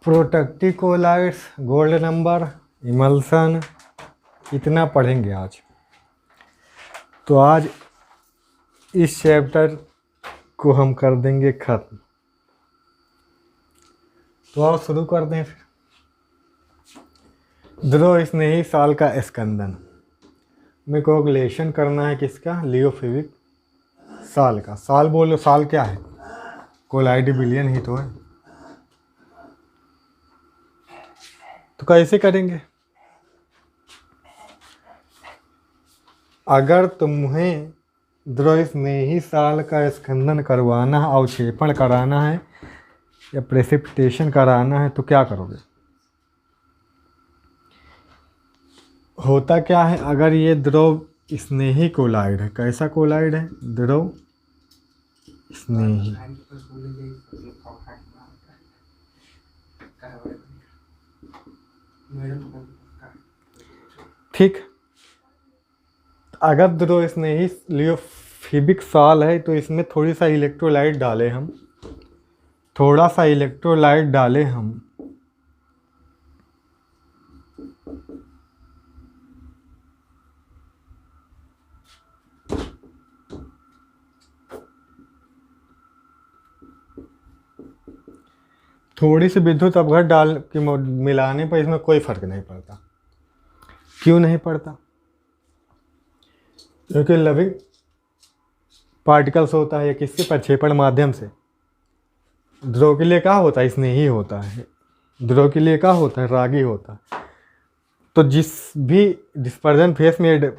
Protective colloids, gold number, emulsion, इतना पढ़ेंगे आज। तो आज इस चैप्टर को हम कर देंगे खत्म। तो आओ शुरू कर दें फिर। ध्रुव स्नेही साल का स्कंदन। मेरे को कैलकुलेशन करना है किसका? लियोफिलिक साल का। साल बोलो, साल क्या है? कोलाइड बिलियन ही तो है। तो कैसे करेंगे? अगर तुम्हें ध्रुव स्नेही साल का स्कंदन करवाना है, अवक्षेपण कराना है या प्रेसिपिटेशन कराना है, तो क्या करोगे? होता क्या है, अगर ये ध्रुव स्नेही कोलाइड है, कैसा कोलाइड है? ध्रुव स्नेही। ठीक। अगर ध्रुव स्नेही लियोफिलिक साल है तो इसमें थोड़ी सा इलेक्ट्रोलाइट डालें हम, थोड़ा सा इलेक्ट्रोलाइट डालें हम। थोड़ी सी विद्युत अपघट डाल के मिलाने पर इसमें कोई फर्क नहीं पड़ता। क्यों नहीं पड़ता? क्योंकि लविंग पार्टिकल्स होता है, किसके? प्रक्षेपण माध्यम से। ध्रुव के लिए क्या होता है? स्नेही होता है। ध्रुव के लिए क्या होता है? रागी होता है। तो जिस भी डिस्पर्जन फेस में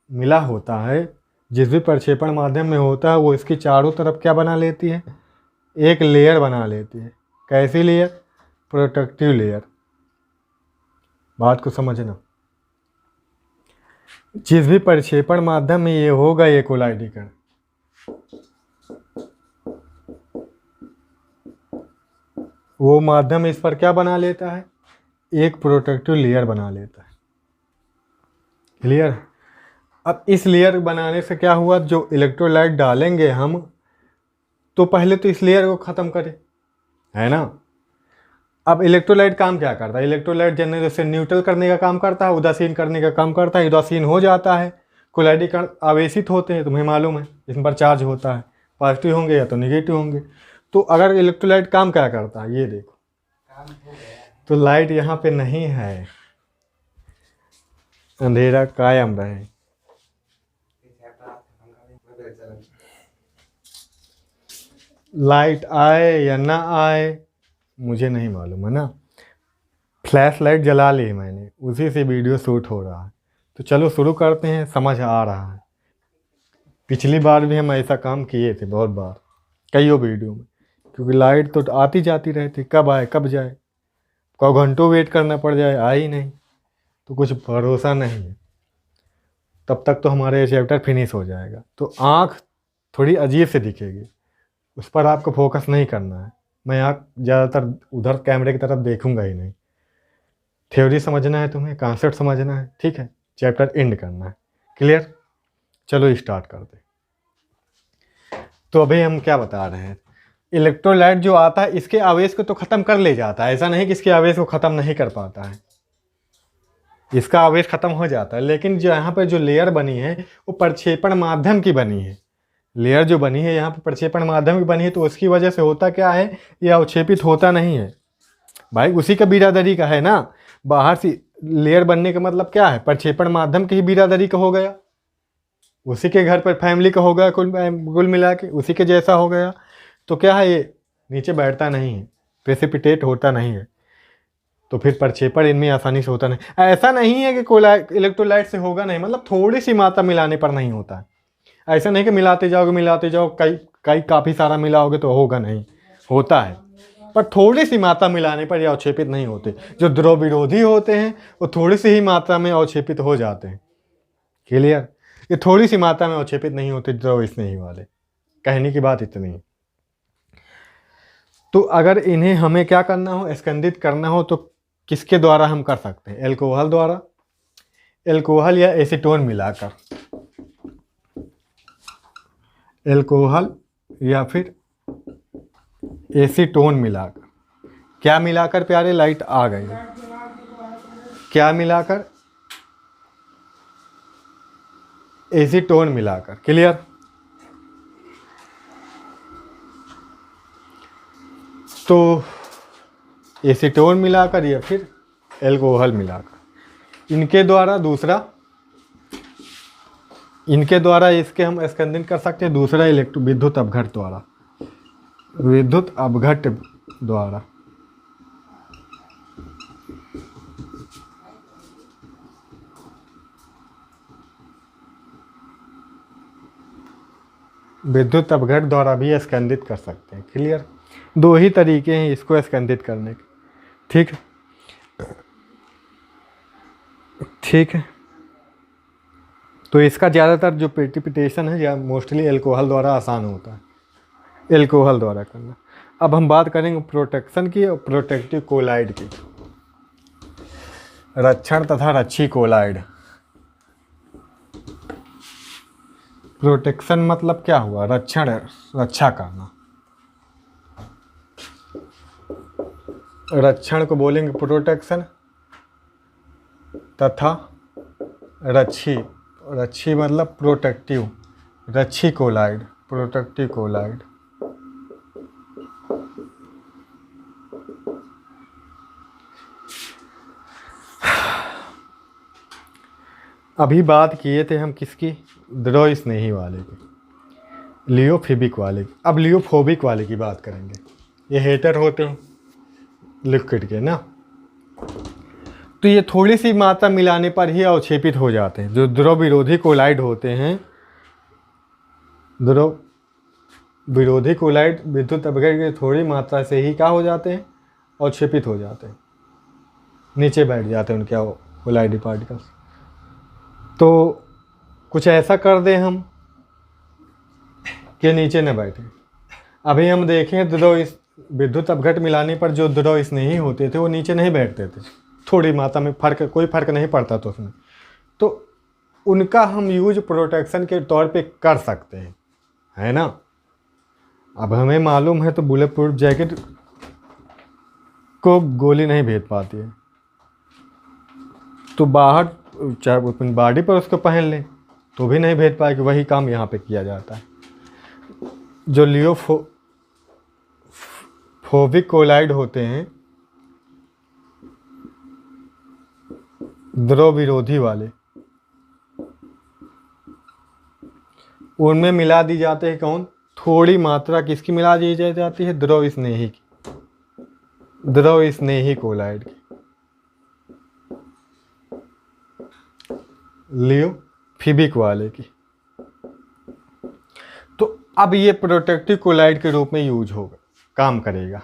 मिला होता है, जिस भी प्रक्षेपण माध्यम में होता है, वो इसकी चारों तरफ क्या बना लेती है? एक लेयर बना लेती है। कैसी लेयर? Protective layer. बात को समझना। जिस भी प्रक्षेपण माध्यम में ये होगा, ये कोलाइडिकरण, वो माध्यम इस पर क्या बना लेता है? एक प्रोटेक्टिव लेयर बना लेता है। क्लियर? अब इस लेयर बनाने से क्या हुआ? जो इलेक्ट्रोलाइट डालेंगे हम, तो पहले तो इस लेयर को ख़त्म करें, है ना। अब इलेक्ट्रोलाइट काम क्या करता है? इलेक्ट्रोलाइट जनरल से न्यूट्रल करने का काम करता है, उदासीन करने का काम करता है। उदासीन हो जाता है, कोलाइडिकरण आवेशित होते हैं, तुम्हें मालूम है, इसमें पर चार्ज होता है, पॉजिटिव होंगे या तो नेगेटिव होंगे। तो अगर इलेक्ट्रोलाइट काम क्या करता है, ये देखो, तो लाइट यहाँ पे नहीं है, अंधेरा कायम रहे। लाइट आए या ना आए मुझे नहीं मालूम, है ना। फ्लैश लाइट जला ली मैंने, उसी से वीडियो शूट हो रहा है। तो चलो शुरू करते हैं, समझ आ रहा है। पिछली बार भी हम ऐसा काम किए थे बहुत बार, कईयों वीडियो में, क्योंकि लाइट तो आती जाती रहती, कब आए कब जाए, कब घंटों वेट करना पड़ जाए, आए ही नहीं, तो कुछ भरोसा नहीं है। तब तक तो हमारे ये चैप्टर फिनिश हो जाएगा। तो आँख थोड़ी अजीब से दिखेगी, उस पर आपको फोकस नहीं करना है। मैं आँख ज़्यादातर उधर कैमरे की तरफ देखूंगा ही नहीं। थ्योरी समझना है तुम्हें, कॉन्सेप्ट समझना है, ठीक है, चैप्टर एंड करना है। क्लियर? चलो स्टार्ट कर दे। तो अभी हम क्या बता रहे हैं? इलेक्ट्रोलाइट जो आता है, इसके आवेश को तो ख़त्म कर ले जाता है, ऐसा नहीं कि इसके आवेश को ख़त्म नहीं कर पाता है, इसका आवेश ख़त्म हो जाता है। लेकिन जो यहाँ पर जो लेयर बनी है, वो प्रक्षेपण माध्यम की बनी है। लेयर जो बनी है यहाँ पर प्रक्षेपण माध्यम की बनी है, तो उसकी वजह से होता क्या है, ये अवक्षेपित होता नहीं है। भाई उसी का बिरादरी का है ना। बाहर से लेयर बनने का मतलब क्या है? प्रक्षेपण माध्यम की ही बिरादरी का हो गया, उसी के घर पर फैमिली का हो गया, कुल मिला के उसी के जैसा हो गया। तो क्या है, ये नीचे बैठता नहीं है, प्रेसिपिटेट होता नहीं है, तो फिर प्रक्षेपण इनमें आसानी से होता नहीं। ऐसा नहीं है कि इलेक्ट्रोलाइट से होगा नहीं, मतलब थोड़ी सी मात्रा मिलाने पर नहीं होता है। ऐसा नहीं कि मिलाते जाओ कई काफ़ी सारा मिलाओगे तो होगा नहीं, होता है, पर थोड़ी सी मात्रा मिलाने पर ये अवक्षेपित नहीं होते। जो ध्रुव विरोधी होते हैं वो थोड़ी सी ही मात्रा में अवक्षेपित हो जाते हैं। क्लियर? ये थोड़ी सी मात्रा में अवक्षेपित नहीं होते ध्रुव स्नेही वाले। कहने की बात इतनी है। तो अगर इन्हें हमें क्या करना हो, स्कंदित करना हो, तो किसके द्वारा हम कर सकते हैं? अल्कोहल द्वारा, अल्कोहल या एसीटोन मिलाकर। एल्कोहल या फिर एसीटोन मिलाकर। क्या मिलाकर प्यारे, लाइट आ गई है, क्या मिलाकर, एसीटोन मिलाकर। क्लियर। तो एसीटोन मिलाकर या फिर एल्कोहल मिलाकर, इनके द्वारा इसके हम स्कंदन कर सकते हैं। दूसरा विद्युत अपघट द्वारा, विद्युत अपघट द्वारा। विद्युत अपघट द्वारा भी स्कंदित कर सकते हैं। क्लियर। दो ही तरीके हैं इसको स्कंदित करने के। ठीक है, ठीक है। तो इसका ज़्यादातर जो प्रेसिपिटेशन है या मोस्टली एल्कोहल द्वारा आसान होता है, एल्कोहल द्वारा करना। अब हम बात करेंगे प्रोटेक्शन की और प्रोटेक्टिव कोलाइड की। रक्षण तथा रक्षी कोलाइड। प्रोटेक्शन मतलब क्या हुआ, रक्षण, रक्षा करना। रक्षण को बोलेंगे प्रोटेक्शन, तथा रक्षी, रक्षी मतलब प्रोटेक्टिव, रक्षी कोलाइड, प्रोटेक्टिव कोलाइड। अभी बात किए थे हम किसकी, द्रव स्नेही वाले की, लियोफिबिक वाले की। अब लियोफोबिक वाले की बात करेंगे। ये हेटर होते हैं लिक्विड के ना, तो ये थोड़ी सी मात्रा मिलाने पर ही अवक्षेपित हो जाते हैं। जो द्रव विरोधी कोलाइड होते हैं, द्रव विरोधी कोलाइड विद्युत अपघट की थोड़ी मात्रा से ही क्या हो जाते हैं, अवक्षेपित हो जाते हैं, नीचे बैठ जाते हैं उनके कोलाइडी पार्टिकल्स। तो कुछ ऐसा कर दें हम कि नीचे न बैठे। अभी हम देखें द्रव इस विद्युत अपघट मिलाने पर जो द्रव स्नेही होते थे वो नीचे नहीं बैठते थे, थोड़ी मात्रा में कोई फर्क नहीं पड़ता था उसमें। तो उनका हम यूज प्रोटेक्शन के तौर पे कर सकते हैं, है ना। अब हमें मालूम है तो बुलेट प्रूफ जैकेट को गोली नहीं भेद पाती है, तो बाहर चाहे अपनी बॉडी पर उसको पहन लें तो भी नहीं भेद पाएगी। वही काम यहाँ पे किया जाता है। जो लियोफोबिक कोलाइड होते हैं, द्रव विरोधी वाले, उनमें मिला दी जाते हैं कौन, थोड़ी मात्रा किसकी मिला दी जाती है, द्रव स्नेही की, द्रव स्नेही कोलाइड की, लियोफिबिक वाले की। तो अब ये प्रोटेक्टिव कोलाइड के रूप में यूज होगा, काम करेगा।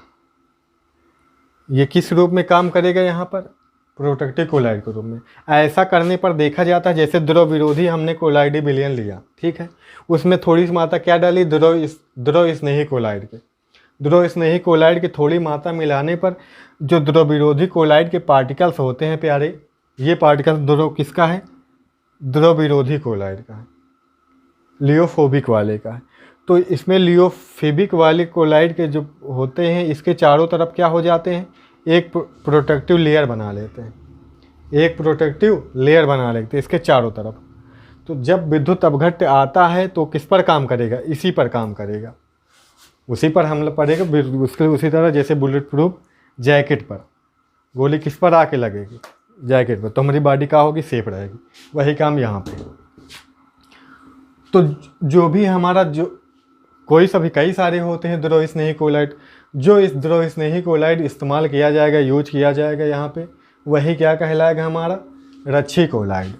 ये किस रूप में काम करेगा, यहाँ पर प्रोटेक्टिव कोलाइड के रूप में। ऐसा करने पर देखा जाता है जैसे द्रव विरोधी हमने कोलाइडी विलयन लिया, ठीक है, उसमें थोड़ी सी मात्रा क्या डाली, द्रव स्नेही कोलाइड के, द्रव स्नेही कोलाइड की थोड़ी मात्रा मिलाने पर जो द्रव विरोधी कोलाइड के पार्टिकल्स होते हैं प्यारे, ये पार्टिकल्स द्रव किसका है, द्रव विरोधी कोलाइड का है, लियोफोबिक वाले का है। तो इसमें लियोफिबिक वाले कोलाइड के जो होते हैं, इसके चारों तरफ क्या हो जाते हैं, एक प्रोटेक्टिव लेयर बना लेते हैं, एक प्रोटेक्टिव लेयर बना लेते हैं इसके चारों तरफ। तो जब विद्युत अपघट्य आता है तो किस पर काम करेगा, इसी पर काम करेगा, उसी पर हमला पड़ेगा। उसके उसी तरह जैसे बुलेट प्रूफ जैकेट पर गोली किस पर आके लगेगी, जैकेट पर, तो हमारी बॉडी क्या होगी, सेफ रहेगी। वही काम यहाँ पे। तो जो भी हमारा जो कई सारे होते हैं द्रव स्नेही कोलाइड, जो इस द्रव स्नेही कोलाइड इस्तेमाल किया जाएगा, यूज किया जाएगा यहाँ पे, वही क्या कहलाएगा, हमारा रक्षी कोलाइड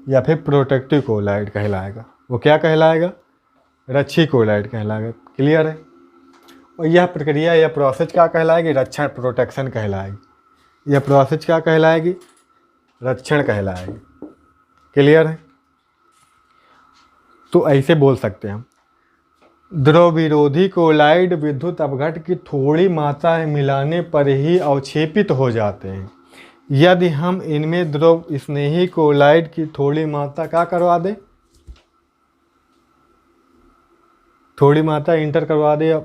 या फिर प्रोटेक्टिव कोलाइड कहलाएगा। वो क्या कहलाएगा, रक्षी कोलाइड कहलाएगा। क्लियर है। और यह प्रक्रिया या प्रोसेस क्या कहलाएगी, रक्षण, प्रोटेक्शन कहलाएगी। यह प्रोसेस क्या कहलाएगी, रक्षण कहलाएगी। क्लियर है। तो ऐसे बोल सकते हैं हम, द्रव विरोधी कोलाइड विद्युत अपघट की थोड़ी मात्रा मिलाने पर ही अवक्षेपित हो जाते हैं। यदि हम इनमें द्रव स्नेही कोलाइड की थोड़ी मात्रा क्या करवा दें, थोड़ी मात्रा इंटर करवा दे या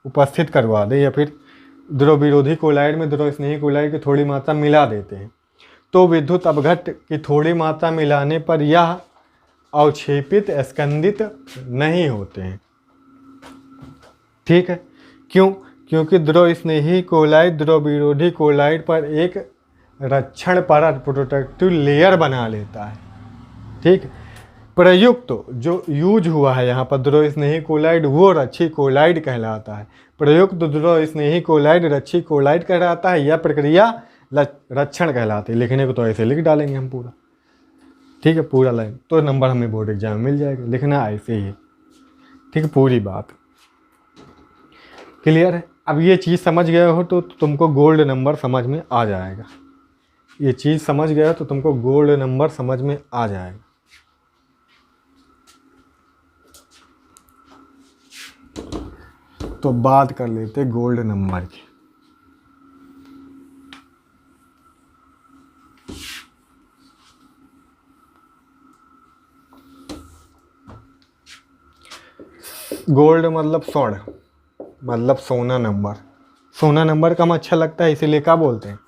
उपस्थित करवा दे, या फिर द्रव विरोधी कोलाइड में द्रव स्नेही कोलाइड की थोड़ी मात्रा मिला देते हैं, तो विद्युत अपघट्ट की थोड़ी मात्रा मिलाने पर यह अवक्षेपित स्कंदित नहीं होते हैं। ठीक है, क्यों? क्योंकि द्रव स्नेही कोलाइड द्रव विरोधी कोलाइड पर एक रक्षण परत प्रोटेक्टिव लेयर बना लेता है। ठीक, प्रयुक्त जो यूज हुआ है यहाँ पर द्रव स्नेही कोलाइड वो रक्षी कोलाइड कहलाता है। प्रयुक्त द्रव स्नेही कोलाइड रक्षी कोलाइड कहलाता है। यह प्रक्रिया रक्षण कहलाती है। लिखने को तो ऐसे लिख डालेंगे हम पूरा, ठीक है, पूरा लाइन, तो नंबर हमें बोर्ड एग्जाम में मिल जाएगा। लिखना ऐसे ही है, ठीक है, पूरी बात क्लियर है। अब ये चीज़ समझ गए हो तो तुमको गोल्ड नंबर समझ में आ जाएगा। ये चीज़ समझ गए हो तो तुमको गोल्ड नंबर समझ में आ जाएगा। तो बात कर लेते गोल्ड नंबर की। गोल्ड मतलब स्वर्ण, मतलब सोना नंबर। सोना नंबर का हम अच्छा लगता है इसीलिए क्या बोलते हैं,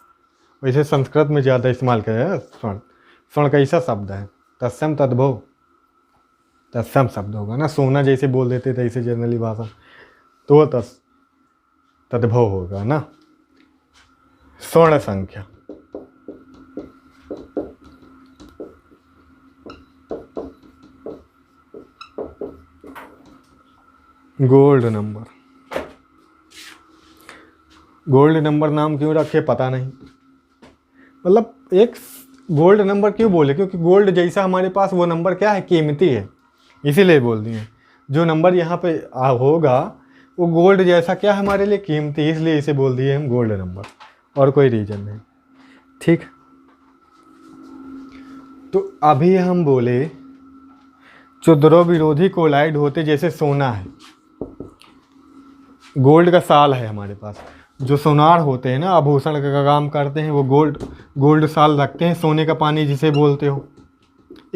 वैसे संस्कृत में ज़्यादा इस्तेमाल किया है स्वर्ण। स्वर्ण कैसा शब्द है, तत्सम तद्भव, तत्सम शब्द होगा ना। सोना जैसे बोल देते थे ऐसे जनरली भाषा, तो वो तद्भव होगा ना। स्वर्ण संख्या, गोल्ड नंबर। गोल्ड नंबर नाम क्यों रखे पता नहीं, मतलब एक गोल्ड नंबर क्यों बोले, क्योंकि गोल्ड जैसा हमारे पास वो नंबर क्या है, कीमती है, इसीलिए बोल दिए। जो नंबर यहाँ पे होगा वो गोल्ड जैसा क्या है हमारे लिए, कीमती, इसलिए इसे बोल दिए हम गोल्ड नंबर, और कोई रीजन नहीं। ठीक, तो अभी हम बोले जो द्रव विरोधी कोलाइड होते, जैसे सोना है, गोल्ड का साल है हमारे पास। जो सोनार होते हैं ना, आभूषण का काम करते हैं, वो गोल्ड साल रखते हैं, सोने का पानी जिसे बोलते हो।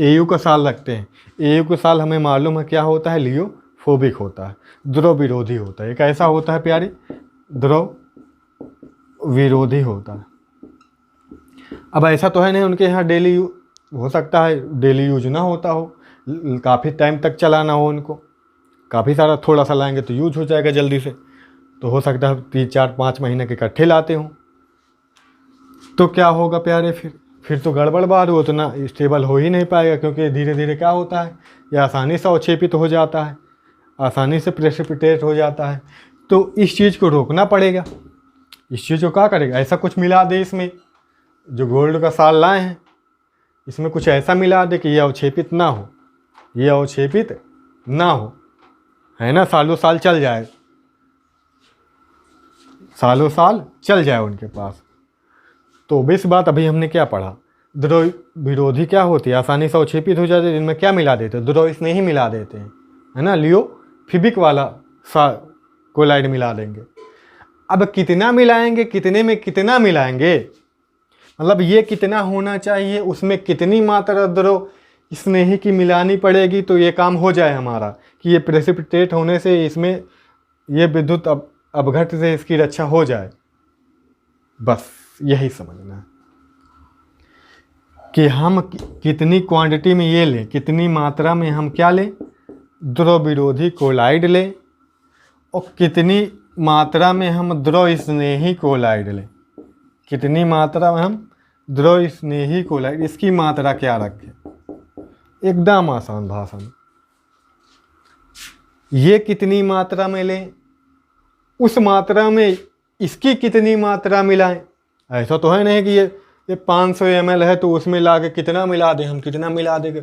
एयू का साल रखते हैं। एयू का साल हमें मालूम है क्या होता है, लियोफोबिक होता है, द्रव विरोधी होता है। एक ऐसा होता है प्यारे, द्रव विरोधी होता है। अब ऐसा तो है नहीं उनके यहाँ डेली हो सकता है डेली यूज ना होता हो, काफ़ी टाइम तक चलाना हो उनको, काफ़ी सारा थोड़ा सा लाएंगे तो यूज हो जाएगा जल्दी से, तो हो सकता है 3, 4, 5 महीने के इकट्ठे लाते हों, तो क्या होगा प्यारे, फिर तो गड़बड़ बात, वो उतना स्टेबल हो ही नहीं पाएगा, क्योंकि धीरे धीरे क्या होता है, ये आसानी से अवक्षेपित हो जाता है, आसानी से प्रेसिपिटेट हो जाता है। तो इस चीज़ को रोकना पड़ेगा। इस चीज़ को क्या करेगा, ऐसा कुछ मिला दे इसमें, जो गोल्ड का साल लाए हैं इसमें कुछ ऐसा मिला दे कि ये अवक्षेपित ना हो, ये अवक्षेपित ना हो, है ना, सालों साल चल जाए, सालों साल चल जाए उनके पास। तो बेस बात अभी हमने क्या पढ़ा, द्रव विरोधी क्या होती है, आसानी से अवक्षेपित हो जाते हैं, जिनमें क्या मिला देते हैं, द्रव इसमें ही मिला देते हैं, है ना, लियोफिबिक वाला कोलाइड मिला देंगे। अब कितना मिलाएंगे, कितने में कितना मिलाएंगे, मतलब ये कितना होना चाहिए, उसमें कितनी मात्रा द्रव स्नेही की मिलानी पड़ेगी, तो ये काम हो जाए हमारा कि ये प्रेसिपिटेट होने से इसमें ये विद्युत अपघट्ट से इसकी रक्षा हो जाए। बस यही समझना है कि हम कितनी क्वांटिटी में ये लें, कितनी मात्रा में हम क्या लें, द्रव विरोधी कोलाइड लें, और कितनी मात्रा में हम द्रव स्नेही कोलाइड लें, कितनी मात्रा में हम द्रव स्नेही कोलाइड, इसकी मात्रा क्या रखें, एकदम आसान भाषा में। ये कितनी मात्रा में लें, उस मात्रा में इसकी कितनी मात्रा मिलाएं। ऐसा तो है नहीं कि ये 500 ml है तो उसमें ला के कितना मिला दें, हम कितना मिला देंगे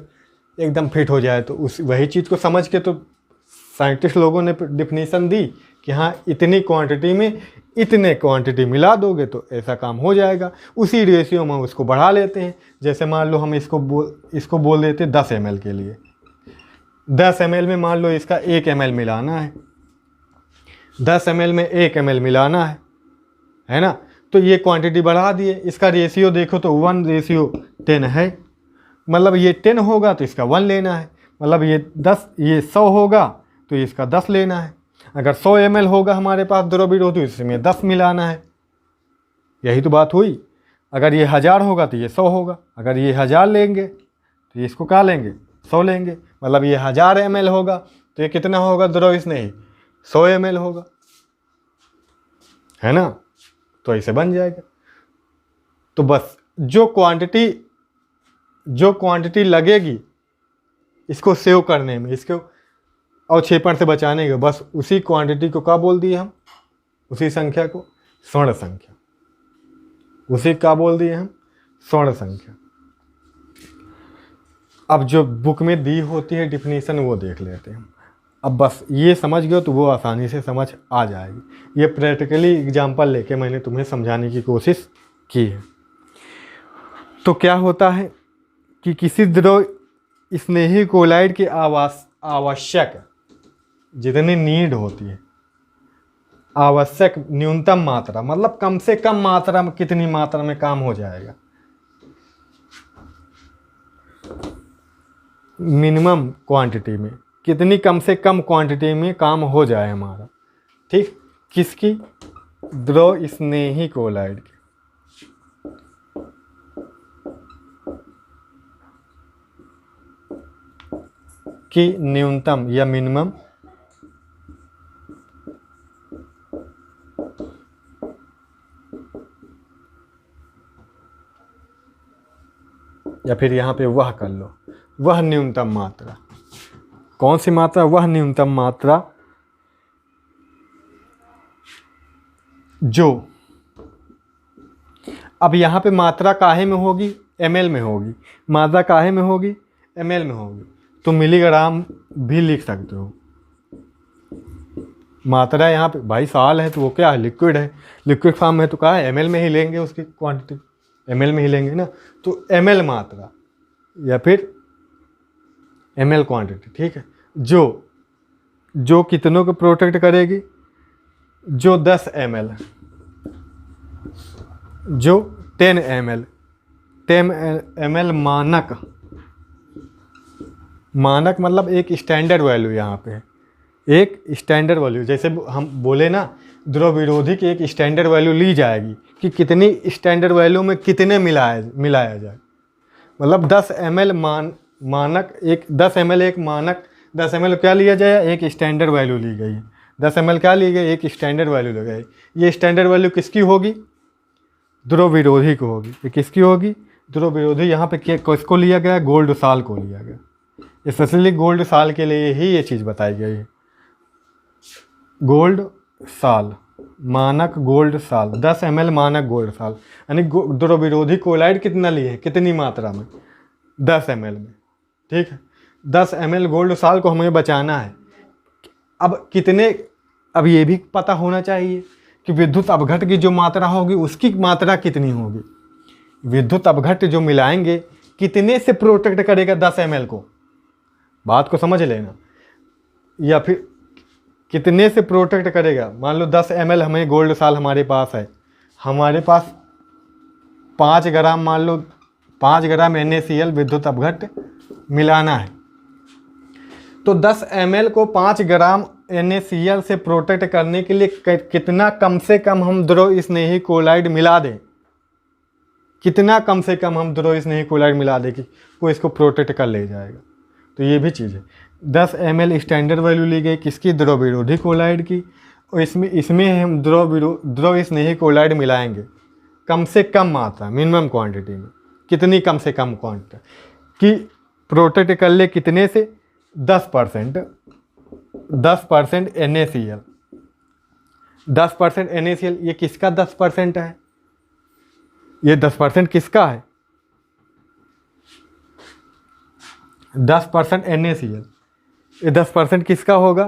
एकदम फिट हो जाए। तो उस वही चीज़ को समझ के तो साइंटिस्ट लोगों ने डिफिनीसन दी कि हाँ इतनी क्वांटिटी में इतने क्वांटिटी मिला दोगे तो ऐसा काम हो जाएगा। उसी रेशियो में उसको बढ़ा लेते हैं। जैसे मान लो हम इसको बोल देते 10 ml के लिए, 10 ml में मान लो इसका 1 ml मिलाना है, 10 ml में 1 ml मिलाना है ना, तो ये क्वांटिटी बढ़ा दिए। इसका रेशियो देखो तो 1:10 है, मतलब ये 10 होगा तो इसका 1 लेना है, मतलब ये 10 ये 100 होगा तो इसका 10 लेना है। अगर 100 ml होगा हमारे पास द्रव विरोधी, इसमें 10 मिलाना है। यही तो बात हुई। अगर ये 1000 होगा तो ये 100 होगा। अगर ये 1000 लेंगे तो इसको क्या लेंगे, 100 लेंगे। मतलब ये 1000 ml होगा तो ये कितना होगा द्रव स्नेही, 100 ml होगा, है ना। तो ऐसे बन जाएगा। तो बस जो क्वांटिटी लगेगी इसको सेव करने में, इसको अवक्षेपण से बचाने के, बस उसी क्वांटिटी को क्या बोल दिए हम, उसी संख्या को स्वर्ण संख्या, उसी का बोल दिए हम स्वर्ण संख्या। अब जो बुक में दी होती है डिफिनीशन वो देख लेते हैं। अब बस ये समझ गए तो वो आसानी से समझ आ जाएगी। ये प्रैक्टिकली एग्जाम्पल लेके मैंने तुम्हें समझाने की कोशिश की है। तो क्या होता है कि किसी द्रव स्नेही कोलाइड की आवश्यक जितनी नीड होती है, आवश्यक न्यूनतम मात्रा, मतलब कम से कम मात्रा में, कितनी मात्रा में काम हो जाएगा, मिनिमम क्वांटिटी में, कितनी कम से कम क्वांटिटी में काम हो जाए हमारा, ठीक। किसकी, द्रव स्नेही कोलाइड की न्यूनतम या मिनिमम या फिर यहाँ पे वह कर लो, वह न्यूनतम मात्रा। कौन सी मात्रा, वह न्यूनतम मात्रा जो, अब यहाँ पे मात्रा काहे में होगी, ml में होगी। मात्रा काहे में होगी, ml में होगी। तो मिलीग्राम भी लिख सकते हो। मात्रा यहाँ पे भाई साल है तो वो क्या है, लिक्विड है, लिक्विड फॉर्म में तो कहा है ml में ही लेंगे, उसकी क्वांटिटी ml में ही लेंगे ना। तो ml मात्रा या फिर ml क्वांटिटी, ठीक है। जो कितनों को प्रोटेक्ट करेगी, जो 10 ml, जो 10 ml, 10 ml मानक मतलब एक स्टैंडर्ड वैल्यू यहाँ पे है, एक स्टैंडर्ड वैल्यू। जैसे हम बोले ना, द्रव विरोधी की एक स्टैंडर्ड वैल्यू ली जाएगी कि कितनी स्टैंडर्ड वैल्यू में कितने मिलाया जाए। मतलब 10 ml मानक, एक 10 ml एक मानक, 10 ml क्या लिया जाए, एक स्टैंडर्ड वैल्यू ली गई है। 10 ml क्या ली गई, एक स्टैंडर्ड वैल्यू ली गई। ये स्टैंडर्ड वैल्यू किसकी होगी, द्रव विरोधी को होगी। ये किसकी होगी, द्रव विरोधी। यहाँ पे किसको लिया गया, गोल्ड साल को लिया गया। स्पेशली गोल्ड साल के लिए ही ये चीज़ बताई गई है। गोल्ड साल, मानक गोल्ड साल, 10 ml मानक गोल्ड साल, यानी द्रव विरोधी कोलाइड कितना लिए है, कितनी मात्रा में, 10 ml में, ठीक है। 10 ml गोल्ड साल को हमें बचाना है। अब कितने, अब ये भी पता होना चाहिए कि विद्युत अपघट्ट की जो मात्रा होगी उसकी मात्रा कितनी होगी। विद्युत अपघट्ट जो मिलाएंगे कितने से प्रोटेक्ट करेगा 10 ml को, बात को समझ लेना। या फिर कितने से प्रोटेक्ट करेगा। मान लो 10 ml हमें गोल्ड साल हमारे पास है, हमारे पास 5 ग्राम, मान लो 5 ग्राम NaCl विद्युत अपघट्ट मिलाना है। तो 10 ml को 5 ग्राम NaCl से प्रोटेक्ट करने के लिए कितना कम से कम हम द्रव स्नेही कोलाइड मिला दें, कितना कम से कम हम द्रव स्नेही कोलाइड मिला दें कि वो इसको प्रोटेक्ट कर ले जाएगा। तो ये भी चीज़ है। 10 ml स्टैंडर्ड वैल्यू ली गई किसकी, द्रव विरोधी कोलाइड की। और इसमें हम द्रव स्नेही कोलाइड मिलाएंगे कम से कम मात्रा, मिनिमम क्वांटिटी में। कितनी कम से कम क्वांटिटी कि प्रोटेक्ट कर ले, कितने से, 10% NaCl। 10% NaCl, ये किसका 10% है, ये 10% किसका है, 10% NaCl। ये 10% किसका होगा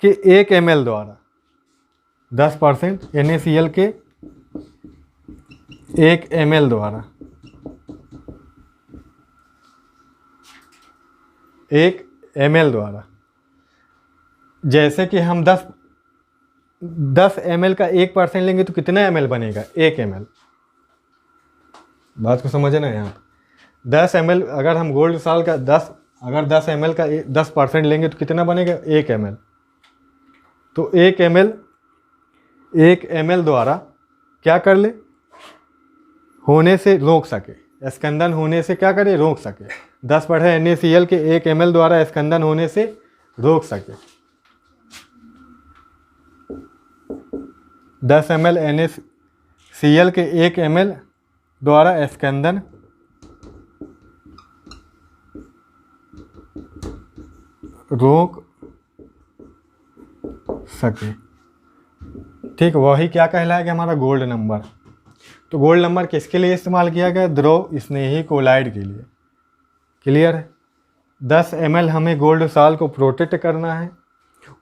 कि 1 ml द्वारा, 10% NaCl के 1 ml द्वारा, 1 ml द्वारा। जैसे कि हम 10 ml का 1% लेंगे तो कितना ml बनेगा, 1 ml। बात को समझे ना यहाँ, 10 ml अगर हम गोल्ड साल का 10 अगर 10 ml का 10% लेंगे तो कितना बनेगा 1 ml। तो 1 ml द्वारा क्या कर ले, होने से रोक सके, स्कंदन होने से क्या करे, रोक सके। 10% NaCl के 1 ml द्वारा स्कंदन होने से रोक सके। 10 ml NaCl के 1 ml द्वारा स्कंदन रोक सके। ठीक, वही क्या कहलाएगा हमारा गोल्ड नंबर। तो गोल्ड नंबर किसके लिए इस्तेमाल किया गया, द्रव स्नेही कोलाइड के लिए। क्लियर है। 10 ml हमें गोल्ड साल को प्रोटेक्ट करना है,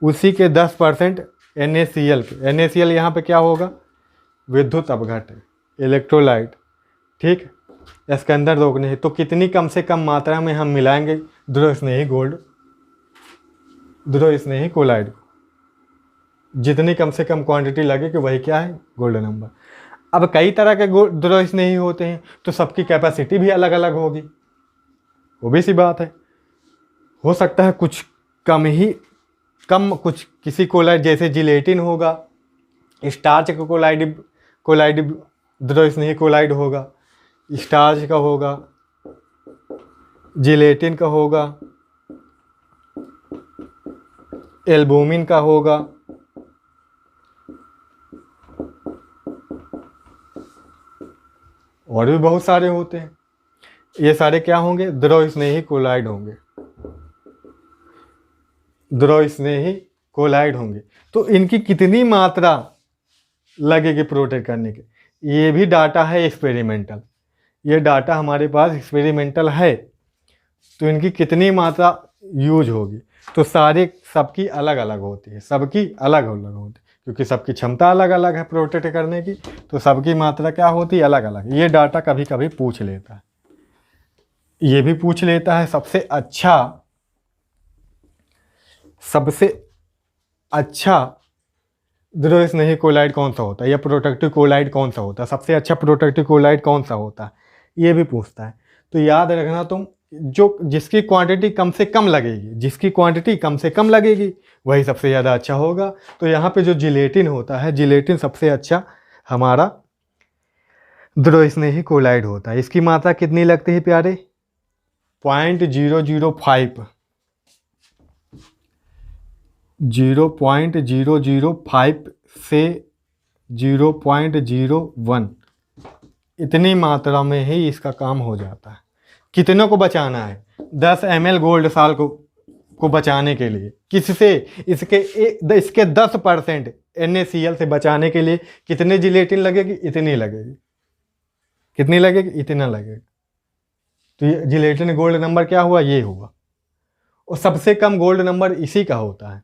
उसी के 10% NaCl के। NaCl यहाँ पे क्या होगा, विद्युत अपघट, इलेक्ट्रोलाइट। ठीक, स्कंदन रोकने है। तो कितनी कम से कम मात्रा में हम मिलाएंगे द्रव स्नेही कोलाइड को, जितनी कम से कम क्वांटिटी लगे कि वही क्या है, गोल्ड नंबर। अब कई तरह के द्रव स्नेही होते हैं, तो सबकी कैपेसिटी भी अलग अलग होगी, वो भी सी बात है। हो सकता है कुछ कम कुछ किसी कोलाइड, जैसे जिलेटिन होगा, स्टार्च का कोलाइड द्रव स्नेही कोलाइड होगा, स्टार्च का होगा, जिलेटिन का होगा, एल्बुमिन का होगा। और भी बहुत सारे होते हैं। ये सारे क्या होंगे, द्रव स्नेही कोलाइड होंगे, द्रव स्नेही कोलाइड होंगे। तो इनकी कितनी मात्रा लगेगी प्रोटेक्ट करने के, ये भी डाटा है एक्सपेरिमेंटल। ये डाटा हमारे पास एक्सपेरिमेंटल है, तो इनकी कितनी मात्रा यूज होगी। तो सबकी अलग अलग होती है, सबकी अलग अलग होती है, क्योंकि सबकी क्षमता अलग अलग है प्रोटेक्ट करने की, तो सबकी मात्रा क्या होती है, अलग अलग। ये डाटा कभी कभी पूछ लेता है, ये भी पूछ लेता है सबसे अच्छा द्रव स्नेही कोलाइड कौन सा होता है, या प्रोटेक्टिव कोलाइड कौन सा होता है, सबसे अच्छा प्रोटेक्टिव कोलाइड कौन सा होता है, ये भी पूछता है। तो याद रखना तुम, जिसकी क्वांटिटी कम से कम लगेगी वही सबसे ज़्यादा अच्छा होगा। तो यहाँ पे जो जिलेटिन होता है, जिलेटिन सबसे अच्छा हमारा द्रव स्नेही कोलाइड होता है। इसकी मात्रा कितनी लगती है प्यारे, 0.005 से 0.01, इतनी मात्रा में ही इसका काम हो जाता है। कितनों को बचाना है, 10 ml गोल्ड साल को बचाने के लिए। किससे, इसके 10% NaCl से बचाने के लिए कितने जिलेटिन लगेगी, इतनी लगेगी। कितनी लगेगी, इतना लगेगा। तो ये जिलेटिन गोल्ड नंबर क्या हुआ, ये हुआ। और सबसे कम गोल्ड नंबर इसी का होता है,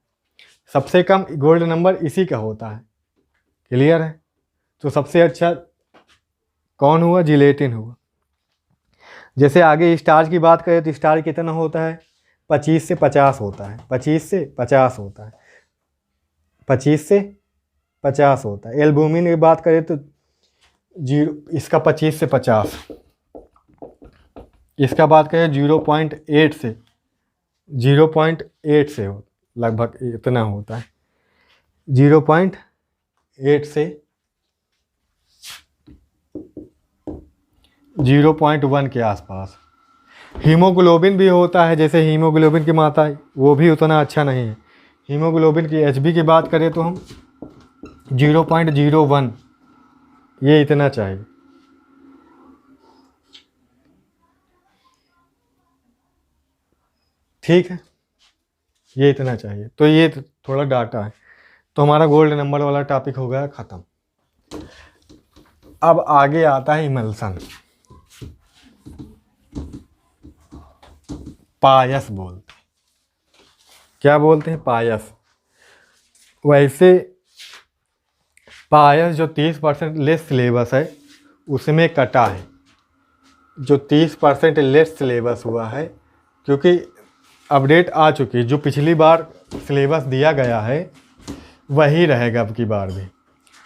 सबसे कम गोल्ड नंबर इसी का होता है। क्लियर है। तो सबसे अच्छा कौन हुआ, जिलेटिन हुआ। जैसे आगे स्टार्च की बात करें तो स्टार्च कितना होता है, 25 से 50 होता है, 25 से 50 होता है, 25 से 50 होता है। एल्बुमिन की बात करें तो इसका 25 से 50, इसका बात करें 0.8 से लगभग इतना होता है, 0.8 से 0.1 के आसपास। हीमोग्लोबिन भी होता है, जैसे हीमोग्लोबिन की मात्रा वो भी उतना अच्छा नहीं है। हीमोग्लोबिन की HB की बात करें तो हम 0.01, ये इतना चाहिए। ठीक है, ये इतना चाहिए। तो ये थोड़ा डाटा है। तो हमारा गोल्ड नंबर वाला टॉपिक हो गया ख़त्म। अब आगे आता है इमल्सन। पायस बोलते, क्या बोलते हैं, पायस। वैसे पायस जो 30% लेस सिलेबस है उसमें कटा है, जो 30% लेस सिलेबस हुआ है, क्योंकि अपडेट आ चुकी है। जो पिछली बार सिलेबस दिया गया है वही रहेगा अब की बार भी।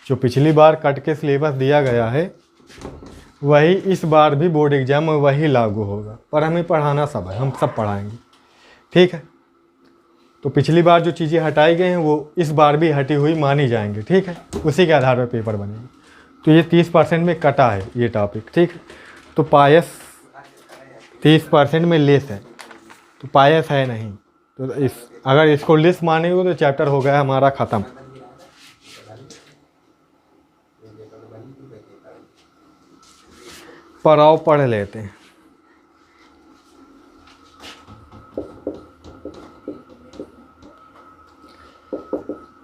जो पिछली बार कट के सिलेबस दिया गया है वही इस बार भी बोर्ड एग्जाम में वही लागू होगा। पर हमें पढ़ाना सब है, हम सब पढ़ाएंगे। ठीक है। तो पिछली बार जो चीज़ें हटाई गई हैं वो इस बार भी हटी हुई मानी जाएंगी, ठीक है, उसी के आधार पर पेपर बनेगा। तो ये 30% में कटा है ये टॉपिक, ठीक है। तो पायस 30% में लेस है, तो पायस है नहीं, तो अगर इसको लेस मानेंगे तो चैप्टर हो गया हमारा ख़त्म। पड़ाव पढ़ लेते हैं।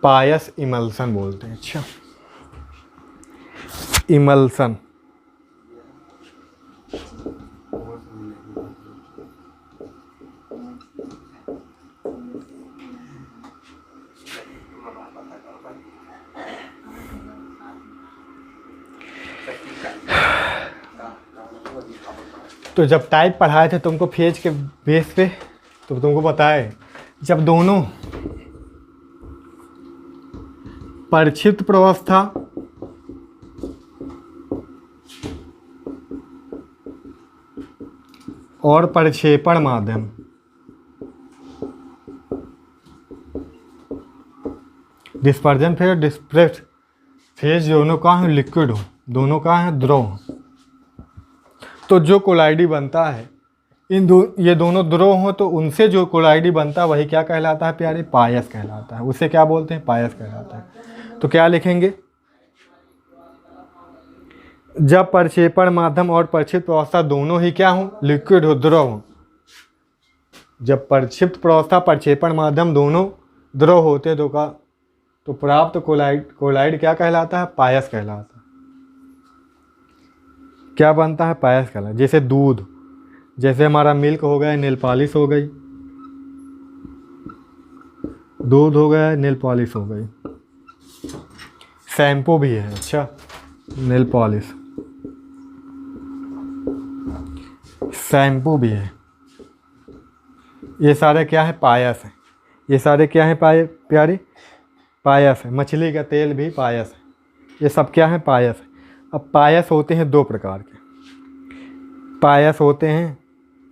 पायस इमल्सन बोलते हैं। अच्छा, इमल्सन तो जब टाइप पढ़ाए थे तुमको फेज के बेस पे, तो तुमको बताए जब दोनों परिक्षिप्त प्रवस्था और प्रक्षेपण माध्यम डिस्पर्जन फेज, डिस्प्रेस फेज दोनों का है लिक्विड हो, दोनों का है द्रव हो, तो जो कोलाइडी बनता है ये दोनों द्रव हो, तो उनसे जो कोलाइडी बनता है वही क्या कहलाता है प्यारे? पायस कहलाता है। उसे क्या बोलते हैं? पायस कहलाता है। तो क्या लिखेंगे? जब प्रक्षेपण माध्यम और प्रक्षिप्त अवस्था दोनों ही क्या हो? लिक्विड हो, द्रव हो। जब प्रक्षिप्त प्रवस्था प्रक्षेपण माध्यम दोनों द्रव होते तो प्राप्त कोलाइड क्या कहलाता है? पायस कहलाता है। क्या बनता है? पायस कहलाता है। जैसे दूध, जैसे हमारा मिल्क हो गया, नेल पॉलिश हो गई, दूध हो गया, नेल पॉलिश हो गई। शैम्पू भी है, अच्छा, नेल पॉलिश, शैम्पू भी है। ये सारे क्या है? पायस है। ये सारे क्या है प्यारे? पायस है। मछली का तेल भी पायस है। ये सब क्या है? पायस है। अब पायस होते हैं दो प्रकार के, पायस होते हैं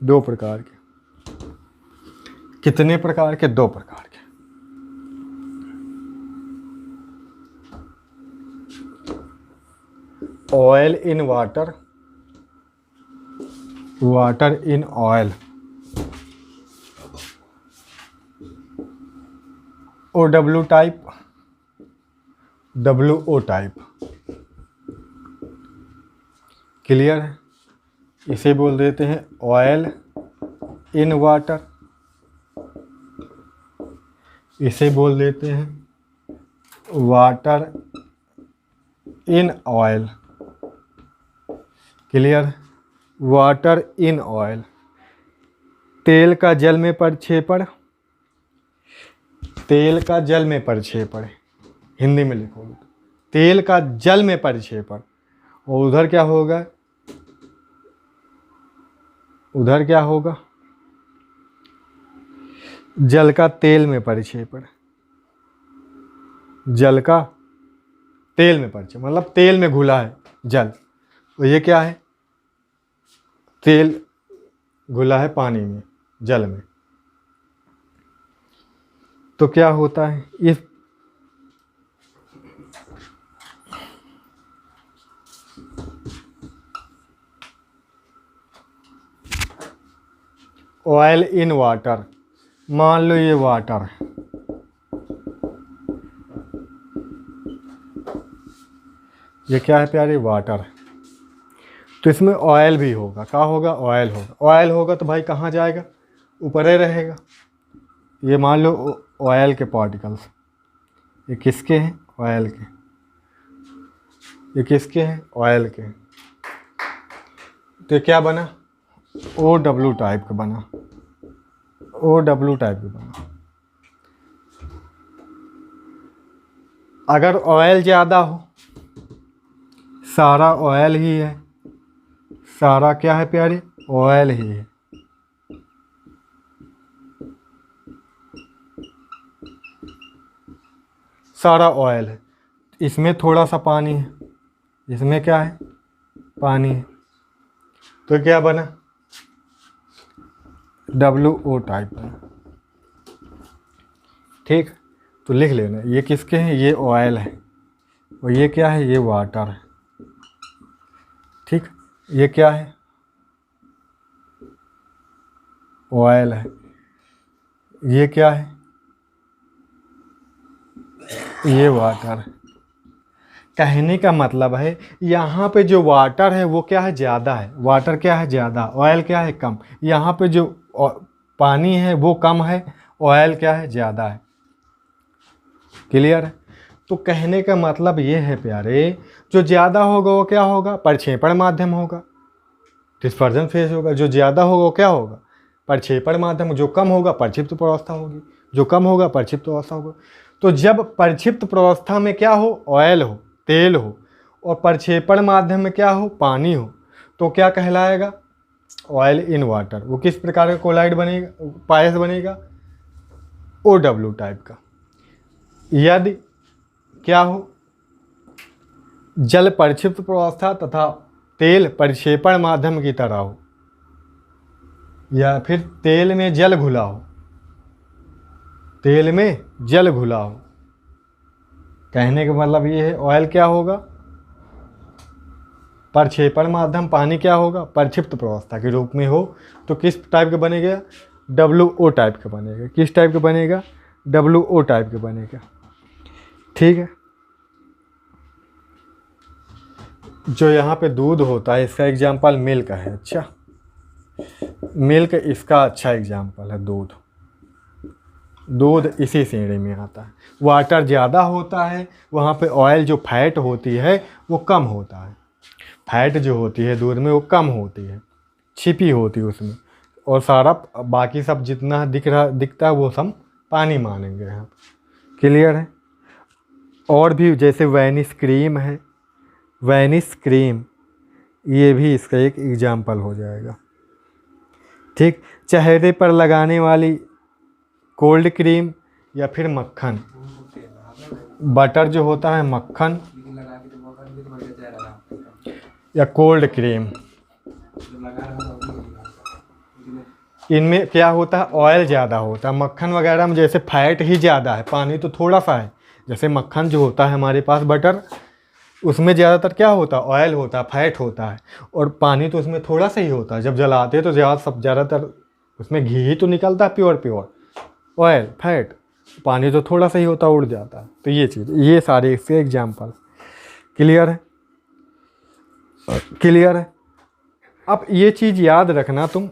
दो प्रकार के। कितने प्रकार के? दो प्रकार के। Oil in water, water in oil, OW type, WO type. Clear है? इसे बोल देते हैं ऑयल इन वाटर, इसे बोल देते हैं water in oil. Clear? Water in oil. तेल का जल में प्रक्षेपण, तेल का जल में प्रक्षेपण, हिंदी में लिखोगे तो तेल का जल में प्रक्षेपण। और उधर क्या होगा? उधर क्या होगा? जल का तेल में प्रक्षेपण, जल का तेल में प्रक्षेपण, मतलब तेल में घुला है जल, तो ये क्या है? तेल घुला है पानी में, जल में। तो क्या होता है? इस ऑयल इन वाटर, मान लो ये वाटर है, ये क्या है प्यारे? वाटर है। तो इसमें ऑयल भी होगा। क्या होगा? ऑयल होगा। ऑयल होगा तो भाई कहाँ जाएगा? ऊपर ही रहेगा। ये मान लो ऑयल के पार्टिकल्स, ये किसके हैं? ऑयल के। ये किसके हैं? ऑयल के। तो क्या बना? OW टाइप का बना, OW टाइप का बना। अगर ऑयल ज़्यादा हो, सारा ऑयल ही है, सारा क्या है प्यारे? ऑयल ही है। सारा ऑयल है, इसमें थोड़ा सा पानी है, इसमें क्या है? पानी है। तो क्या बना? WO टाइप बना। ठीक, तो लिख लेना ये किसके हैं, ये ऑयल है और ये क्या है, ये वाटर है। ठीक, ये क्या है, ऑयल है, ये क्या है, ये वाटर है। कहने का मतलब है यहाँ पे जो वाटर है वो क्या है, ज़्यादा है, वाटर क्या है ज़्यादा, ऑयल क्या है कम। यहाँ पे जो पानी है वो कम है, ऑयल क्या है ज़्यादा है। क्लियर है। तो कहने का मतलब ये है प्यारे, जो ज़्यादा होगा वो क्या होगा, प्रक्षेपण माध्यम होगा, डिस्पर्जन फेज होगा। जो ज़्यादा होगा वो क्या होगा, प्रक्षेपण माध्यम। जो कम होगा प्रक्षिप्त प्रावस्था होगी, जो कम होगा प्रक्षिप्त अवस्था होगा। तो जब प्रक्षिप्त प्रावस्था में क्या हो, ऑयल हो, तेल हो, और प्रक्षेपण माध्यम में क्या हो, पानी हो, तो क्या कहलाएगा, ऑयल इन वाटर। वो किस प्रकार का कोलाइड बनेगा, पायस बनेगा, OW टाइप का। यदि क्या हो, जल प्रक्षिप्त प्रावस्था तथा तेल प्रक्षेपण माध्यम की तरह हो, या फिर तेल में जल घुला हो, तेल में जल घुला हो। कहने का मतलब ये है, ऑयल क्या होगा, प्रक्षेपण माध्यम, पानी क्या होगा, प्रक्षिप्त प्रावस्था के रूप में हो, तो किस टाइप का बनेगा, WO टाइप का बनेगा। किस टाइप का बनेगा, WO टाइप का बनेगा। ठीक है। जो यहाँ पे दूध होता है इसका एग्जाम्पल मिल्क है। अच्छा, मिल्क इसका अच्छा एग्जाम्पल है, दूध। दूध इसी श्रेणी में आता है। वाटर ज़्यादा होता है, वहाँ पे ऑयल जो फैट होती है वो कम होता है। फैट जो होती है दूध में वो कम होती है, छिपी होती है उसमें, और सारा बाकी सब जितना दिखता है वो सब पानी मानेंगे यहाँ। क्लियर है। और भी जैसे वैनिश क्रीम है, वैनिश क्रीम ये भी इसका एक एग्जाम्पल हो जाएगा। ठीक, चेहरे पर लगाने वाली कोल्ड क्रीम या फिर मक्खन, बटर जो होता है, मक्खन या कोल्ड क्रीम, इनमें क्या होता है, ऑयल ज़्यादा होता है। मक्खन वगैरह में जैसे फैट ही ज़्यादा है, पानी तो थोड़ा सा है। जैसे मक्खन जो होता है हमारे पास, बटर, उसमें ज़्यादातर क्या होता है, ऑयल होता है, फैट होता है, और पानी तो उसमें थोड़ा सा ही होता है। जब जलाते हैं तो ज़्यादातर उसमें घी ही तो निकलता है, प्योर, ऑयल फैट, पानी तो थोड़ा सा ही होता है, उड़ जाता है। तो ये चीज़, ये सारे इसके एग्जाम्पल। क्लियर है, क्लियर है। अब ये चीज़ याद रखना तुम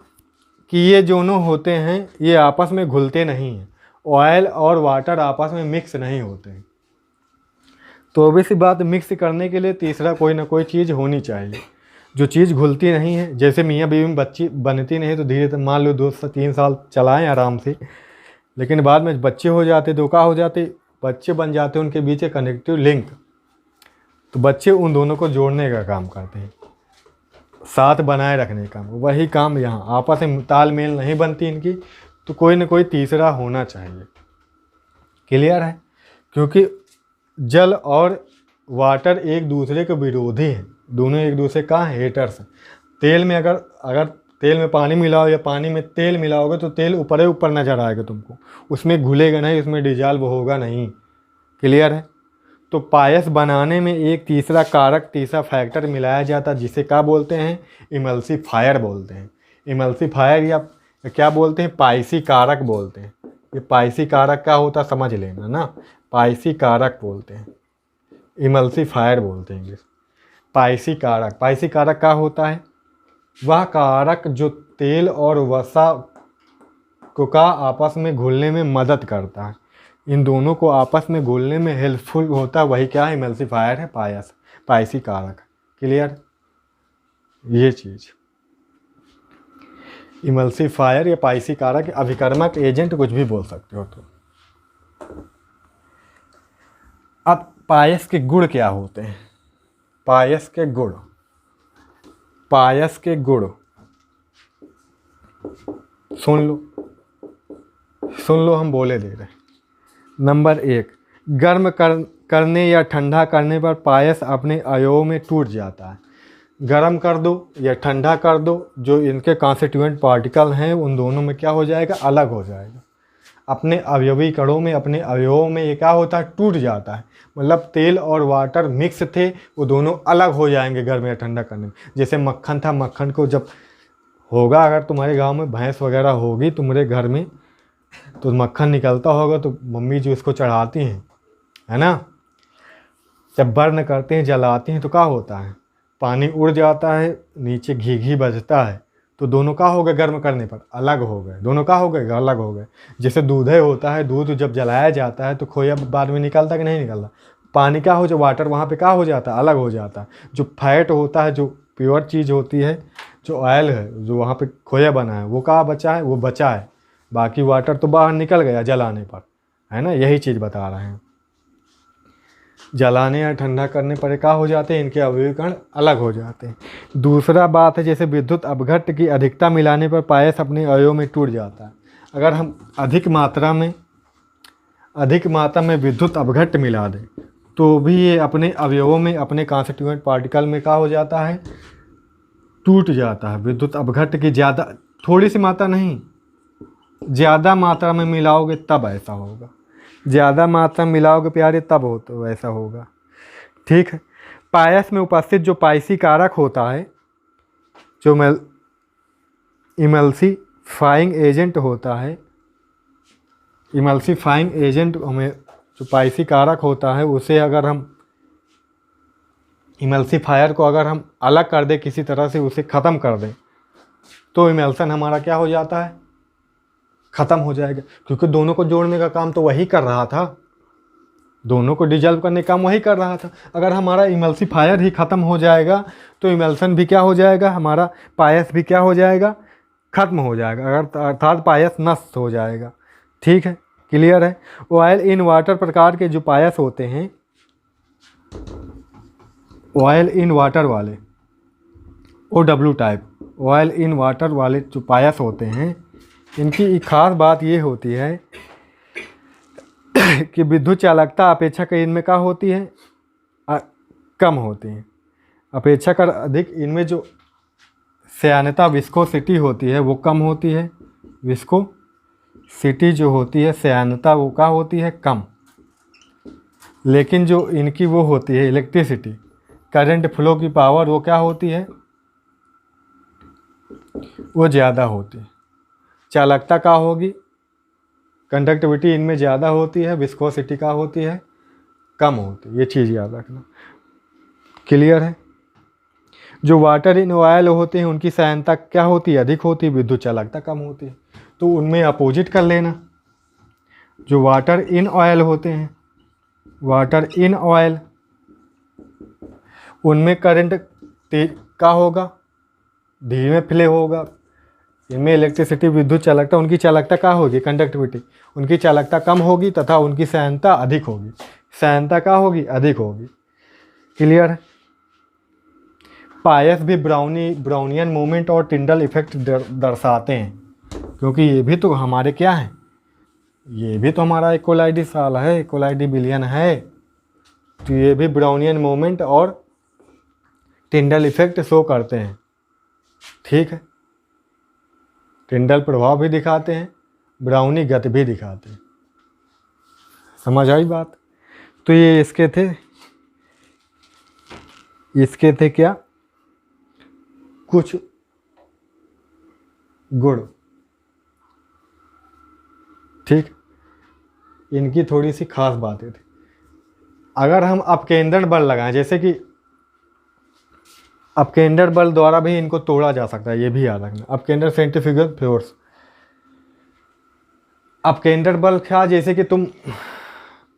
कि ये दोनों होते हैं, ये आपस में घुलते नहीं हैं। ऑयल और वाटर आपस में मिक्स नहीं होते हैं। तो ऑब्वियस बात, मिक्स करने के लिए तीसरा कोई ना कोई चीज़ होनी चाहिए। जो चीज़ घुलती नहीं है, जैसे मियाँ बीवी में बच्ची बनती नहीं, तो धीरे मान लो 2 से 3 साल चलाएं आराम से, लेकिन बाद में बच्चे हो जाते, धोखा हो जाते, बच्चे बन जाते, उनके बीच एक कनेक्टिव लिंक, तो बच्चे उन दोनों को जोड़ने का काम करते हैं, साथ बनाए रखने का। वही काम यहाँ, आपस में तालमेल नहीं बनती इनकी, तो कोई ना कोई तीसरा होना चाहिए। क्लियर है। क्योंकि जल और वाटर एक दूसरे के विरोधी हैं, दोनों एक दूसरे का हेटर्स हैं। तेल में अगर तेल में पानी मिलाओ या पानी में तेल मिलाओगे तो तेल ऊपर ही ऊपर नज़र आएगा तुमको, उसमें घुलेगा नहीं, उसमें डिजॉल्व होगा नहीं। क्लियर है। तो पायस बनाने में एक तीसरा कारक, तीसरा फैक्टर मिलाया जाता है, जिसे क्या बोलते हैं, इमल्सीफायर बोलते हैं। इमल्सीफायर या क्या बोलते हैं, पायसी कारक बोलते हैं। ये पायसी कारक क्या होता समझ लेना ना, पायसी कारक बोलते हैं, इमल्सीफायर बोलते हैं इंग्लिश। पायसी कारक क्या होता है, वह कारक जो तेल और वसा को का आपस में घुलने में मदद करता है, इन दोनों को आपस में घुलने में हेल्पफुल होता है, वही क्या है, इमल्सीफायर है, पायसी कारक। क्लियर। ये चीज़ इमल्सीफायर या पायसी कारक, अभिकर्मक एजेंट, कुछ भी बोल सकते हो तो। अब पायस के गुण क्या होते हैं, पायस के गुण, पायस के गुण सुन लो, हम बोले दे रहे हैं। नंबर 1, गर्म करने या ठंडा करने पर पायस अपने अवयव में टूट जाता है। गर्म कर दो या ठंडा कर दो, जो इनके कॉन्स्टिट्यूएंट पार्टिकल हैं उन दोनों में क्या हो जाएगा, अलग हो जाएगा। अपने अवयवी कणों में, अपने अवयवों में ये क्या होता है, टूट जाता है। मतलब तेल और वाटर मिक्स थे, वो दोनों अलग हो जाएंगे गर्म या ठंडा करने में। जैसे मक्खन था, मक्खन को जब होगा, अगर तुम्हारे गांव में भैंस वगैरह होगी तुम्हारे घर में, तो मक्खन निकलता होगा, तो मम्मी जी उसको चढ़ाती हैं, है ना। जब बर्न करते हैं, जलाते हैं, तो क्या होता है, पानी उड़ जाता है, नीचे घी घी बजता है, तो दोनों का हो गए गर्म करने पर अलग हो गए, दोनों का हो गए अलग हो गए। जैसे दूध होता है, दूध जब जलाया जाता है तो खोया बाद में निकलता कि नहीं निकलता, पानी का हो जो वाटर वहाँ पे क्या हो जाता है, अलग हो जाता है। जो फैट होता है, जो प्योर चीज़ होती है, जो ऑयल है, जो वहाँ पे खोया बना है, वो कहाँ बचा है, वो बचा है, बाकी वाटर तो बाहर निकल गया जलाने पर, है ना। यही चीज़ बता रहे हैं। जलाने या ठंडा करने पर क्या हो जाते हैं, इनके अवयवी कण अलग हो जाते हैं। दूसरा बात है, जैसे विद्युत अपघट्ट की अधिकता मिलाने पर पायस अपने अवयव में टूट जाता है। अगर हम अधिक मात्रा में विद्युत अपघट्ट मिला दें, तो भी ये अपने अवयवों में, अपने कॉन्स्टिट्यूएंट पार्टिकल में क्या हो जाता है, टूट जाता है। विद्युत अपघट्ट की ज़्यादा, थोड़ी सी मात्रा नहीं, ज़्यादा मात्रा में मिलाओगे तब ऐसा होगा, ज़्यादा मात्रा में मिलाओगे प्यारे तब हो तो ऐसा होगा। ठीक है। पायस में उपस्थित जो पाइसी कारक होता है, जो इमल्सीफाइंग एजेंट होता है, इमल्सीफाइंग एजेंट हमें जो पाइसी कारक होता है, उसे अगर हम इमल्सीफायर को अगर हम अलग कर दें, किसी तरह से उसे ख़त्म कर दें, तो इमल्सन हमारा क्या हो जाता है, ख़त्म हो जाएगा। क्योंकि दोनों को जोड़ने का काम तो वही कर रहा था, दोनों को डिजल्व करने का काम वही कर रहा था। अगर हमारा इमल्सीफायर ही ख़त्म हो जाएगा, तो इमल्सन भी क्या हो जाएगा, हमारा पायस भी क्या हो जाएगा, ख़त्म हो जाएगा, अर्थात पायस नष्ट हो जाएगा। ठीक है, क्लियर है। ऑयल इन वाटर प्रकार के जो पायस होते हैं, ऑयल इन वाटर वाले, OW type, oil in water वाले जो पायस होते हैं, इनकी एक खास बात ये होती है कि विद्युत चालकता अपेक्षाकृत इनमें क्या होती है, कम होती है। अपेक्षाकृत अधिक इनमें जो श्यानता, विस्कोसिटी होती है, वो कम होती है। विस्कोसिटी जो होती है, श्यानता, वो क्या होती है, कम। लेकिन जो इनकी वो होती है इलेक्ट्रिसिटी, करंट फ्लो की पावर, वो क्या होती है, वो ज़्यादा होती है। चालकता क्या होगी, कंडक्टिविटी इनमें ज़्यादा होती है, विस्कोसिटी का होती है, कम होती है। ये चीज़ याद रखना। क्लियर है। जो वाटर इन ऑयल होते हैं, उनकी श्यानता क्या होती है, अधिक होती है, विद्युत चालकता कम होती है। तो उनमें अपोजिट कर लेना। जो वाटर इन ऑयल होते हैं, वाटर इन ऑयल, उनमें करंट तेज का होगा, धीमे फ्ले होगा। इनमें इलेक्ट्रिसिटी, विद्युत चालकता, उनकी चालकता क्या होगी, कंडक्टिविटी, उनकी चालकता कम होगी तथा उनकी श्यानता अधिक होगी। श्यानता क्या होगी, अधिक होगी। क्लियर है। पायस भी ब्राउनियन मूवमेंट और टिंडल इफेक्ट दर्शाते हैं, क्योंकि ये भी तो हमारे क्या हैं, ये भी तो हमारा इक्वलाइडी साल है, इक्वलाइडी बिलियन है, तो ये भी ब्राउनियन मूवमेंट और टिंडल इफेक्ट शो करते हैं। ठीक है। टिंडल प्रभाव भी दिखाते हैं, ब्राउनी गति भी दिखाते हैं। समझ आई बात। तो ये इसके थे क्या, कुछ गुण। ठीक, इनकी थोड़ी सी खास बातें थी। अगर हम अपकेंद्रण बल लगाएं, जैसे कि अपकेंद्रण बल द्वारा भी इनको तोड़ा जा सकता है, ये भी याद रखना। अपकेंद्रण सेंट्रीफ्यूगल फोर्स, अपकेंद्रण बल क्या, जैसे कि तुम,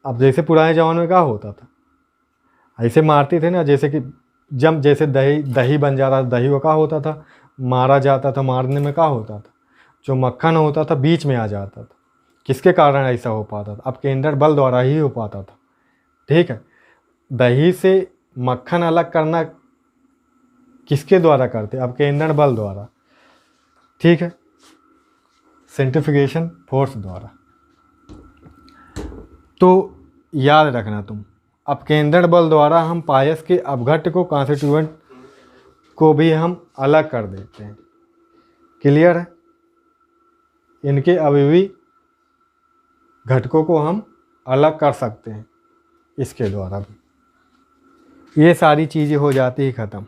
अब जैसे पुराने ज़माने में क्या होता था, ऐसे मारते थे ना, जैसे कि जब जैसे दही बन जाता था, दही को क्या होता था, मारा जाता था, मारने में क्या होता था, जो मक्खन होता था बीच में आ जाता था। किसके कारण ऐसा हो पाता था, अपकेंद्रण बल द्वारा ही हो पाता था। ठीक है। दही से मक्खन अलग करना किसके द्वारा करते, अपकेंद्रण बल द्वारा। ठीक है, सेंट्रीफ्यूगेशन फोर्स द्वारा। तो याद रखना तुम, अपकेंद्रण बल द्वारा हम पायस के अपघट्ट को, कॉन्स्टिट्यूएंट को भी हम अलग कर देते हैं। क्लियर है। इनके अवयवी घटकों को हम अलग कर सकते हैं इसके द्वारा भी। ये सारी चीज़ें हो जाती है ख़त्म।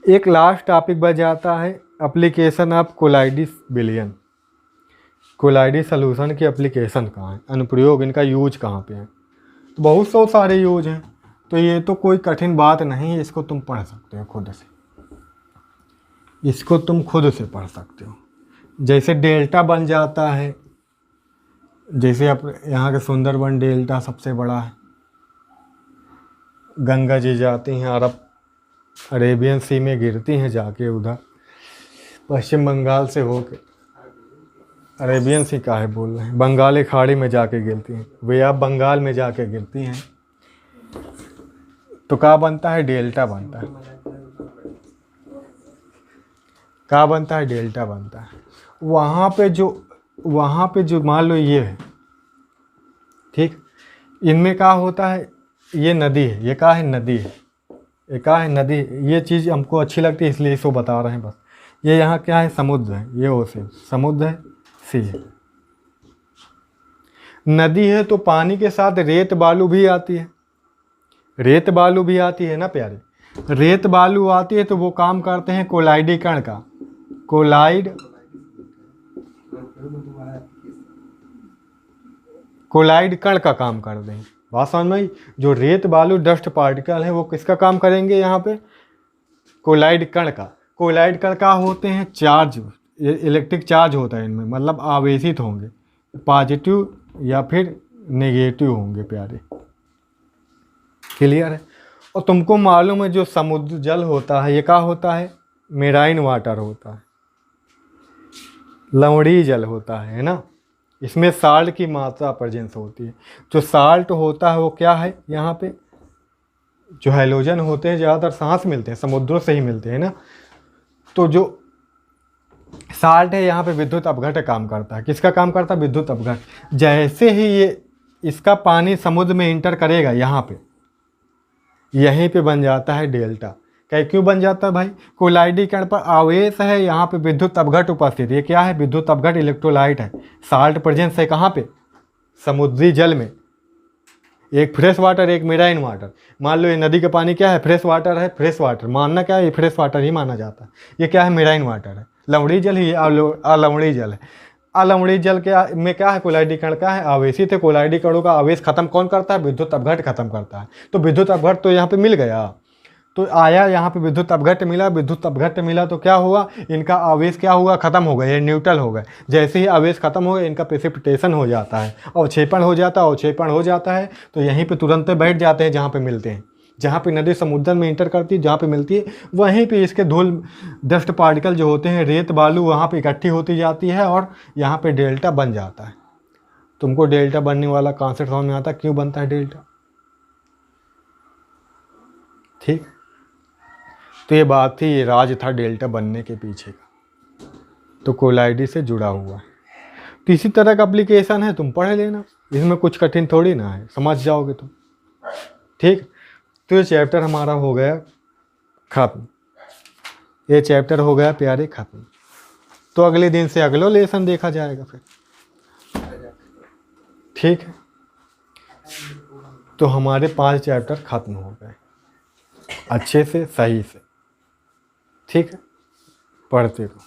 एक लास्ट टॉपिक बच जाता है एप्लीकेशन ऑफ कोलाइडिस विलयन। कोलाइडी सॉल्यूशन की एप्लीकेशन कहाँ है, अनुप्रयोग, इनका यूज कहाँ पे है। तो बहुत सारे यूज हैं, तो ये तो कोई कठिन बात नहीं है, इसको तुम पढ़ सकते हो खुद से, इसको तुम खुद से पढ़ सकते हो। जैसे डेल्टा बन जाता है, जैसे अब यहाँ के सुंदरबन डेल्टा सबसे बड़ा है, गंगा जी जाती हैं अरेबियन सी में गिरती हैं जाके उधर पश्चिम बंगाल से होके, अरेबियन सी काहे बोल रहे हैं, बंगाली खाड़ी में जाके गिरती हैं, वे अब बंगाल में जाके गिरती हैं, तो क्या बनता है, डेल्टा बनता है। क्या बनता है, डेल्टा बनता है। वहाँ पे जो मान लो ये है, ठीक, इनमें क्या होता है, ये नदी है, ये क्या है, नदी है, ये क्या है, नदी। ये चीज़ हमको अच्छी लगती है इसलिए इसको बता रहे हैं बस। ये यहाँ क्या है, समुद्र है, ये ओशन, समुद्र है, सी है। नदी है तो पानी के साथ रेत बालू भी आती है, रेत बालू भी आती है ना प्यारे, रेत बालू आती है, तो वो काम करते हैं कोलाइडी कण का, कोलाइड कण का काम करते हैं। बात समझ में आई। जो रेत बालू डस्ट पार्टिकल है वो किसका काम करेंगे यहाँ पे, कोलाइड कण का। कोलाइड कण का होते हैं चार्ज, इलेक्ट्रिक चार्ज होता है इनमें, मतलब आवेशित होंगे, पॉजिटिव या फिर नेगेटिव होंगे प्यारे, क्लियर है। और तुमको मालूम है जो समुद्र जल होता है ये क्या होता है, मेराइन वाटर होता है, लवणीय जल होता है ना। इसमें साल्ट की मात्रा प्रेजेंस होती है। जो साल्ट होता है वो क्या है, यहाँ पे जो हैलोजन होते हैं ज़्यादातर सांस मिलते हैं, समुद्रों से ही मिलते हैं ना। तो जो साल्ट है यहाँ पे विद्युत अपघट्य काम करता है। किसका काम करता है, विद्युत अपघट्य। जैसे ही ये इसका पानी समुद्र में इंटर करेगा, यहाँ पे यहीं पे बन जाता है डेल्टा। क्यों बन जाता है भाई, कोलाइडी कण पर आवेश है, यहाँ पे विद्युत अपघट्य उपस्थित। ये क्या है, विद्युत अपघट्य इलेक्ट्रोलाइट है। साल्ट प्रेजेंस है कहाँ पे, समुद्री जल में। एक फ्रेश वाटर, एक मेराइन वाटर। मान लो ये नदी का पानी क्या है, फ्रेश वाटर है, फ्रेश वाटर मानना क्या है, ये फ्रेश वाटर ही माना जाता है। ये क्या है, मेराइन वाटर है, लवणीय जल ही, अलवणीय जल है। अलवणीय जल के में क्या है, कोलाइडी कण का है, आवेशित है। कोलाइडी कणों का आवेश खत्म कौन करता है, विद्युत अपघट्य खत्म करता है। तो विद्युत अपघट्य तो यहाँ पे मिल गया, तो आया यहाँ पे विद्युत अपघट्य मिला। विद्युत अपघट्य मिला तो क्या हुआ, इनका आवेश क्या हुआ, खत्म हो गया, ये न्यूट्रल हो गए। जैसे ही आवेश खत्म हो गया, इनका प्रेसिपिटेशन हो जाता है, अवक्षेपण हो जाता है। अवक्षेपण हो जाता है तो यहीं पे तुरंत बैठ जाते हैं जहाँ पे मिलते हैं। जहाँ पे नदी समुद्र में इंटर करती है, जहाँ पे मिलती है, वहीं पे इसके धूल डस्ट पार्टिकल जो होते हैं, रेत बालू, वहाँ पे इकट्ठी होती जाती है और यहाँ पे डेल्टा बन जाता है। तुमको डेल्टा बनने वाला कॉन्सेप्ट समझ में आता है, क्यों बनता है डेल्टा, ठीक। तो ये बात थी, ये राज था डेल्टा बनने के पीछे का, तो कोलाइडी से जुड़ा हुआ है। तो इसी तरह का एप्लीकेशन है, तुम पढ़ लेना, इसमें कुछ कठिन थोड़ी ना है, समझ जाओगे तुम, ठीक। तो ये चैप्टर हमारा हो गया खत्म, ये चैप्टर हो गया प्यारे खत्म। तो अगले दिन से अगला लेसन देखा जाएगा फिर, ठीक है। तो हमारे 5 चैप्टर खत्म हो गए अच्छे से, सही से, ठीक है। पढ़ते रहो।